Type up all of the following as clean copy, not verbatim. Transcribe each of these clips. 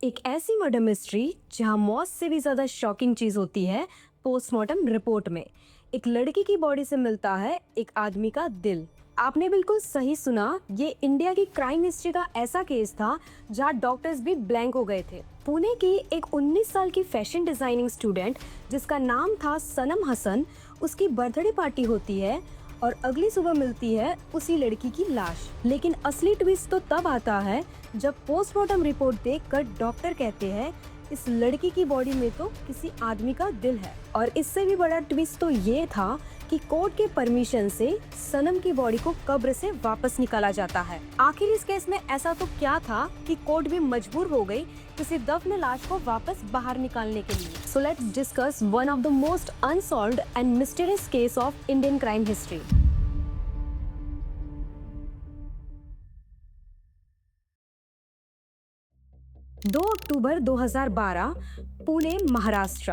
एक ऐसी murder mystery जहां मौत से भी ज्यादा शॉकिंग चीज होती है पोस्टमार्टम रिपोर्ट में एक लड़की की बॉडी से मिलता है एक आदमी का दिल। आपने बिल्कुल सही सुना, ये इंडिया की क्राइम हिस्ट्री का ऐसा केस था जहां डॉक्टर्स भी ब्लैंक हो गए थे। पुणे की एक 19 साल की फैशन डिजाइनिंग स्टूडेंट जिसका नाम था सनम हसन, उसकी बर्थडे पार्टी होती है और अगली सुबह मिलती है उसी लड़की की लाश। लेकिन असली ट्विस्ट तो तब आता है जब पोस्टमार्टम रिपोर्ट देखकर डॉक्टर कहते हैं इस लड़की की बॉडी में तो किसी आदमी का दिल है। और इससे भी बड़ा ट्विस्ट तो ये था कि कोर्ट के परमिशन से सनम की बॉडी को कब्र से वापस निकाला जाता है। आखिर इस केस में ऐसा तो क्या था कि कोर्ट भी मजबूर हो गई किसी दफन लाश को वापस बाहर निकालने के लिए। So let's discuss one of the most unsolved and mysterious case of Indian crime history. 2 अक्टूबर 2012, पुणे, महाराष्ट्र।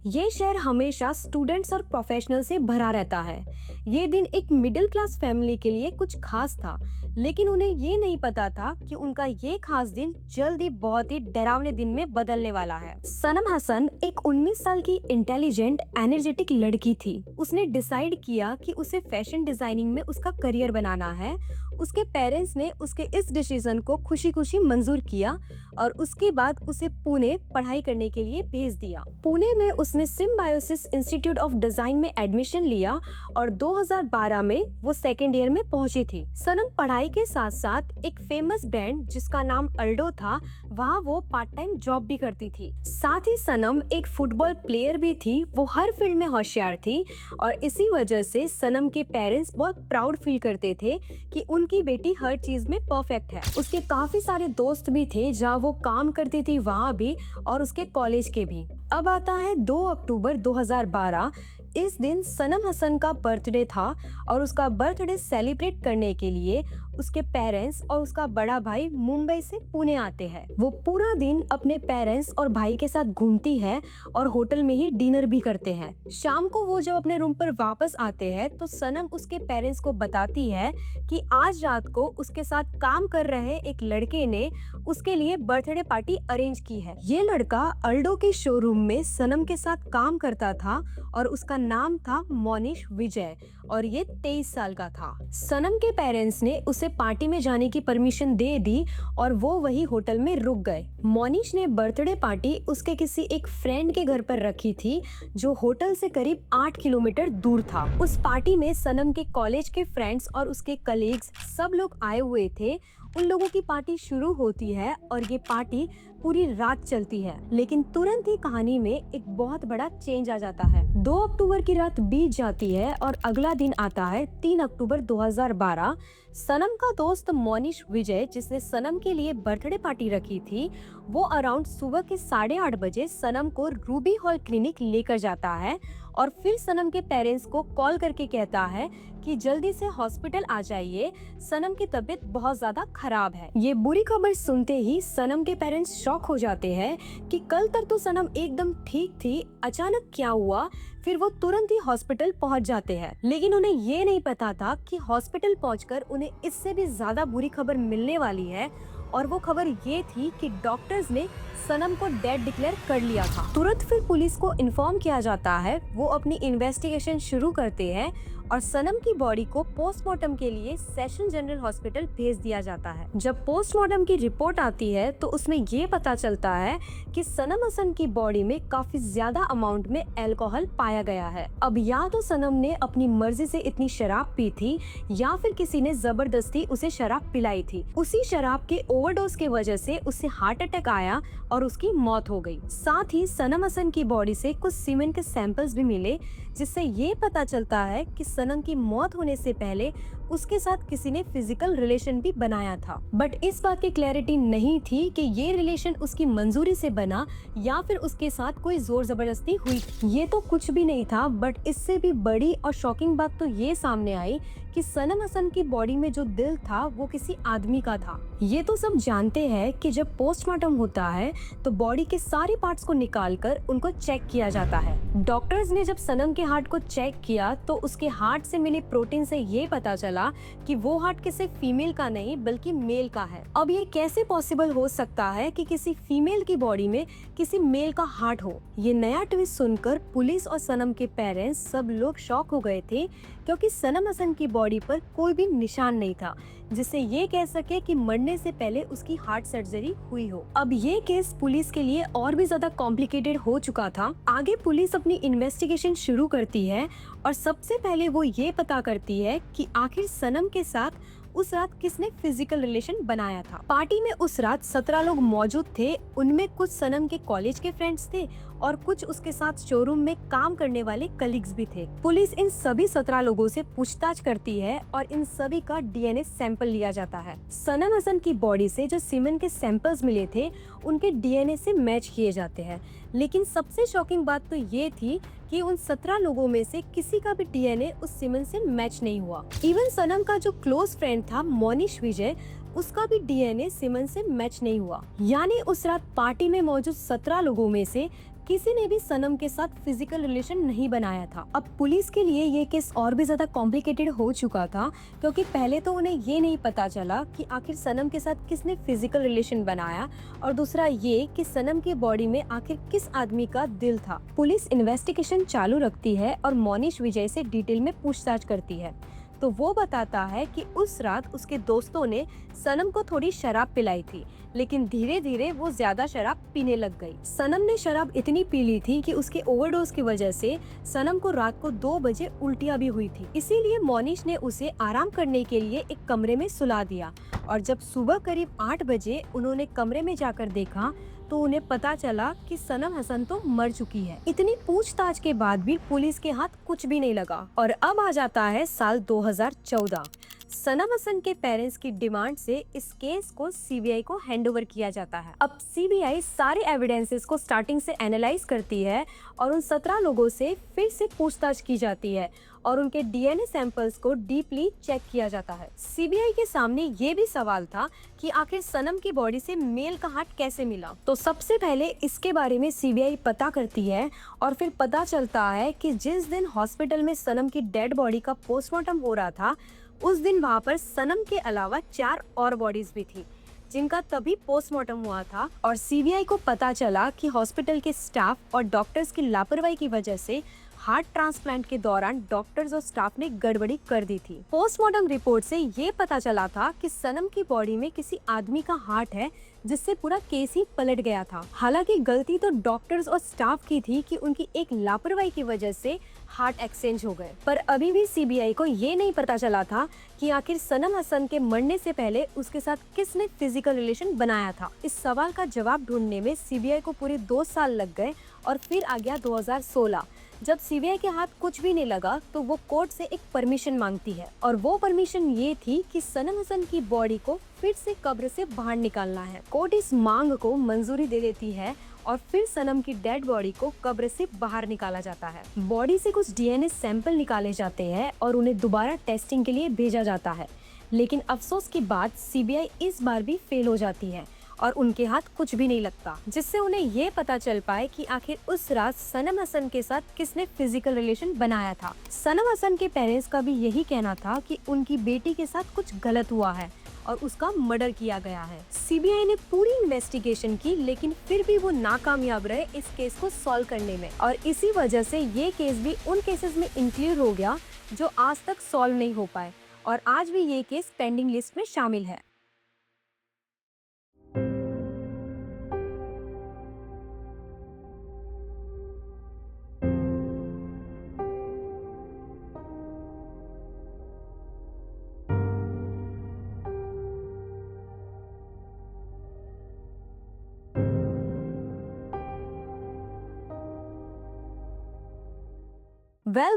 ये शहर हमेशा स्टूडेंट्स और प्रोफेशनल से भरा रहता है। ये दिन एक मिडिल क्लास फैमिली के लिए कुछ खास था, लेकिन उन्हें ये नहीं पता था कि उनका ये खास दिन जल्द ही बहुत ही डरावने दिन में बदलने वाला है। सनम हसन एक 19 साल की इंटेलिजेंट एनर्जेटिक लड़की थी। उसने डिसाइड किया कि उसे फैशन डिजाइनिंग में उसका करियर बनाना है। उसके पेरेंट्स ने उसके इस डिसीजन को खुशी खुशी मंजूर किया और उसके बाद उसे पुणे पढ़ाई करने के लिए भेज दिया। पुणे में उसने सिम्बायोसिस इंस्टीट्यूट ऑफ डिजाइन में एडमिशन लिया और 2012 में वो सेकेंड ईयर में पहुंची थी। सनम पढ़ाई के साथ साथ एक फेमस ब्रांड जिसका नाम अल्डो था, वहाँ वो पार्ट टाइम जॉब भी करती थी। साथ ही सनम एक फुटबॉल प्लेयर भी थी। वो हर फील्ड में होशियार थी और इसी वजह से सनम के पेरेंट्स बहुत प्राउड फील करते थे कि उनकी बेटी हर चीज में परफेक्ट है। उसके काफी सारे दोस्त भी थे जहाँ वो काम करती थी, वहाँ भी, और उसके कॉलेज के भी। अब आता है 2 अक्टूबर 2012। इस दिन सनम हसन का बर्थडे था और उसका बर्थडे सेलिब्रेट करने के लिए उसके पेरेंट्स और उसका बड़ा भाई मुंबई से पुणे आते हैं। वो पूरा दिन अपने पेरेंट्स और भाई के साथ घूमती है और होटल में ही डिनर भी करते हैं। शाम को वो जब अपने रूम पर वापस आते हैं तो सनम उसके पेरेंट्स को बताती है कि आज रात को उसके साथ काम कर रहे एक लड़के ने उसके लिए बर्थडे पार्टी अरेंज की है। ये लड़का अल्डो के शोरूम में सनम के साथ काम करता था और उसका नाम था मोनिश विजय और ये 23 साल का था। सनम के पेरेंट्स ने उसे पार्टी में जाने की परमिशन दे दी और वो वही होटल में रुक गए। मोनिश ने बर्थडे पार्टी उसके किसी एक फ्रेंड के घर पर रखी थी जो होटल से करीब 8 किलोमीटर दूर था। उस पार्टी में सनम के कॉलेज के फ्रेंड्स और उसके कलीग्स सब लोग आए हुए थे। उन लोगों की पार्टी शुरू होती है और ये पार्टी पूरी रात चलती है, लेकिन तुरंत ही कहानी में एक बहुत बड़ा चेंज आ जाता है। 2 अक्टूबर की रात बीत जाती है और अगला दिन आता है 3 अक्टूबर 2012। सनम का दोस्त मोनिश विजय, जिसने सनम के लिए बर्थडे पार्टी रखी थी, वो अराउंड सुबह के 8:30 बजे सनम को रूबी हॉल क्लिनिक लेकर जाता है और फिर सनम के पेरेंट्स को कॉल करके कहता है कि जल्दी से हॉस्पिटल आ जाइए, सनम की तबीयत बहुत ज्यादा खराब है। ये बुरी खबर सुनते ही सनम के पेरेंट्स शॉक हो जाते हैं कि कल तक तो सनम एकदम ठीक थी, अचानक क्या हुआ। फिर वो तुरंत ही हॉस्पिटल पहुंच जाते हैं, लेकिन उन्हें ये नहीं पता था कि हॉस्पिटल पहुंचकर उन्हें इससे भी ज्यादा बुरी खबर मिलने वाली है। और वो खबर ये थी कि डॉक्टर्स ने सनम को डेड डिक्लेयर कर लिया था। तुरंत फिर पुलिस को इन्फॉर्म किया जाता है। वो अपनी इन्वेस्टिगेशन शुरू करते हैं और सनम की बॉडी को पोस्टमार्टम के लिए सेशन जनरल हॉस्पिटल भेज दिया जाता है। जब पोस्टमार्टम की रिपोर्ट आती है तो उसमें ये पता चलता है कि सनम हसन की बॉडी में काफी ज्यादा अमाउंट में अल्कोहल पाया गया है। अब या तो सनम ने अपनी मर्जी से इतनी शराब पी थी या फिर किसी ने जबरदस्ती उसे शराब पिलाई थी। उसी शराब के ओवरडोज के वजह से उसे हार्ट अटैक आया और उसकी मौत हो गई। साथ ही सनम हसन की बॉडी से कुछ सीमेंट के सैंपल्स भी मिले, जिससे ये पता चलता है कि सनम की मौत होने से पहले उसके साथ किसी ने फिजिकल रिलेशन भी बनाया था। बट इस बात की क्लैरिटी नहीं थी कि ये रिलेशन उसकी मंजूरी से बना या फिर उसके साथ कोई जोर जबरदस्ती हुई। ये तो कुछ भी नहीं था, बट इससे भी बड़ी और शॉकिंग बात तो ये सामने आई कि सनम हसन की बॉडी में जो दिल था वो किसी आदमी का था। ये तो सब जानते हैं कि जब पोस्टमार्टम होता है तो बॉडी के सारे पार्ट्स को निकालकर उनको चेक किया जाता है। डॉक्टर्स ने जब सनम के हार्ट को चेक किया तो उसके हार्ट से मिले प्रोटीन से ये पता चला कि वो हार्ट किसी फीमेल का नहीं बल्कि मेल का है। अब ये कैसे पॉसिबल हो सकता है कि किसी फीमेल की बॉडी में किसी मेल का हार्ट हो? ये नया ट्विस्ट सुनकर पुलिस और सनम के पेरेंट्स सब लोग शॉक हो गए थे, क्योंकि सनम हसन की बॉडी पर कोई भी निशान नहीं था जिससे ये कह सके कि मरने से पहले उसकी हार्ट सर्जरी हुई हो। अब ये केस पुलिस के लिए और भी ज्यादा कॉम्प्लिकेटेड हो चुका था। आगे पुलिस अपनी इन्वेस्टिगेशन शुरू करती है और सबसे पहले वो ये पता करती है कि आखिर सनम के साथ उस रात किसने फिजिकल रिलेशन बनाया था। पार्टी में उस रात 17 लोग मौजूद थे। उनमें कुछ सनम के कॉलेज के फ्रेंड्स थे और कुछ उसके साथ शोरूम में काम करने वाले कलीग्स भी थे। पुलिस इन सभी 17 लोगों से पूछताछ करती है और इन सभी का डीएनए सैंपल लिया जाता है। सनम हसन की बॉडी से जो सीमेन के सैंपल्स मिले थे उनके डीएनए से मैच किए जाते हैं, लेकिन सबसे शॉकिंग बात तो ये थी कि उन 17 लोगों में से किसी का भी डीएनए उस सीमेन से मैच नहीं हुआ। इवन सनम का जो क्लोज फ्रेंड था मोनिश विजय, उसका भी डीएनए सीमेन से मैच नहीं हुआ। यानी उस रात पार्टी में मौजूद 17 लोगों में से किसी ने भी सनम के साथ फिजिकल रिलेशन नहीं बनाया था। अब पुलिस के लिए ये केस और भी ज्यादा कॉम्प्लिकेटेड हो चुका था, क्योंकि पहले तो उन्हें ये नहीं पता चला कि आखिर सनम के साथ किसने फिजिकल रिलेशन बनाया, और दूसरा ये कि सनम की बॉडी में आखिर किस आदमी का दिल था। पुलिस इन्वेस्टिगेशन चालू रखती है और मोनिश विजय से डिटेल में पूछताछ करती है, तो वो बताता है कि उस रात उसके दोस्तों ने सनम को थोड़ी शराब पिलाई थी, लेकिन धीरे धीरे वो ज्यादा शराब पीने लग गई। सनम ने शराब इतनी पी ली थी कि उसके ओवरडोज की वजह से सनम को रात को 2 बजे उल्टियाँ भी हुई थी। इसीलिए मोनिश ने उसे आराम करने के लिए एक कमरे में सुला दिया, और जब सुबह करीब 8 बजे उन्होंने कमरे में जाकर देखा तो उन्हें पता चला कि सनम हसन तो मर चुकी है। इतनी पूछताछ के बाद भी पुलिस के हाथ कुछ भी नहीं लगा। और अब आ जाता है साल 2014। सनम हसन के पेरेंट्स की डिमांड से इस केस को सीबीआई को हैंडओवर किया जाता है। अब सीबीआई सारे एविडेंसेस को स्टार्टिंग से एनालाइज करती है और उन 17 लोगों से फिर से पूछताछ की जाती है और उनके डीएनए सैंपल्स को डीपली चेक किया जाता है। सीबीआई के सामने ये भी सवाल था कि आखिर सनम की बॉडी से मेल का हार्ट कैसे मिला। तो सबसे पहले इसके बारे में सीबीआई पता करती है और फिर पता चलता है कि जिस दिन हॉस्पिटल में सनम की डेड बॉडी का पोस्टमार्टम हो रहा था, उस दिन वहाँ पर सनम के अलावा 4 और बॉडीज भी थी जिनका तभी पोस्टमार्टम हुआ था। और सीबीआई को पता चला कि हॉस्पिटल के स्टाफ और डॉक्टर्स की लापरवाही की वजह से हार्ट ट्रांसप्लांट के दौरान डॉक्टर्स और स्टाफ ने गड़बड़ी कर दी थी। पोस्टमार्टम रिपोर्ट से ये पता चला था कि सनम की बॉडी में किसी आदमी का हार्ट है, जिससे पूरा केस ही पलट गया था। हालांकि गलती तो डॉक्टर्स और स्टाफ की थी कि उनकी एक लापरवाही की वजह से हार्ट एक्सचेंज हो गए, पर अभी भी सीबीआई को ये नहीं पता चला था कि आखिर सनम हसन के मरने से पहले उसके साथ किसने फिजिकल रिलेशन बनाया था। इस सवाल का जवाब ढूंढने में सीबीआई को पूरे 2 साल लग गए और फिर आ गया 2016। जब सीबीआई के हाथ कुछ भी नहीं लगा तो वो कोर्ट से एक परमिशन मांगती है, और वो परमिशन ये थी कि सनम हसन की बॉडी को फिर से कब्र से बाहर निकालना है। कोर्ट इस मांग को मंजूरी दे देती है और फिर सनम की डेड बॉडी को कब्र से बाहर निकाला जाता है। बॉडी से कुछ डीएनए सैंपल निकाले जाते हैं और उन्हें दोबारा टेस्टिंग के लिए भेजा जाता है, लेकिन अफसोस की बात सीबीआई इस बार भी फेल हो जाती है और उनके हाथ कुछ भी नहीं लगता, जिससे उन्हें ये पता चल पाए कि आखिर उस रात सनम हसन के साथ किसने फिजिकल रिलेशन बनाया था। सनम हसन के पेरेंट्स का भी यही कहना था कि उनकी बेटी के साथ कुछ गलत हुआ है और उसका मर्डर किया गया है। सीबीआई ने पूरी इन्वेस्टिगेशन की, लेकिन फिर भी वो नाकामयाब रहे इस केस को सॉल्व करने में, और इसी वजह से ये केस भी उन केसेस में इंक्लूड हो गया जो आज तक सॉल्व नहीं हो पाए, और आज भी ये केस पेंडिंग लिस्ट में शामिल है।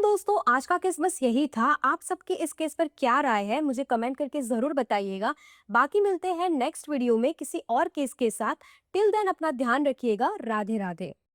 दोस्तों, आज का केस बस यही था। आप सबकी इस केस पर क्या राय है मुझे कमेंट करके जरूर बताइएगा। बाकी मिलते हैं नेक्स्ट वीडियो में किसी और केस के साथ। टिल देन अपना ध्यान रखिएगा। राधे राधे।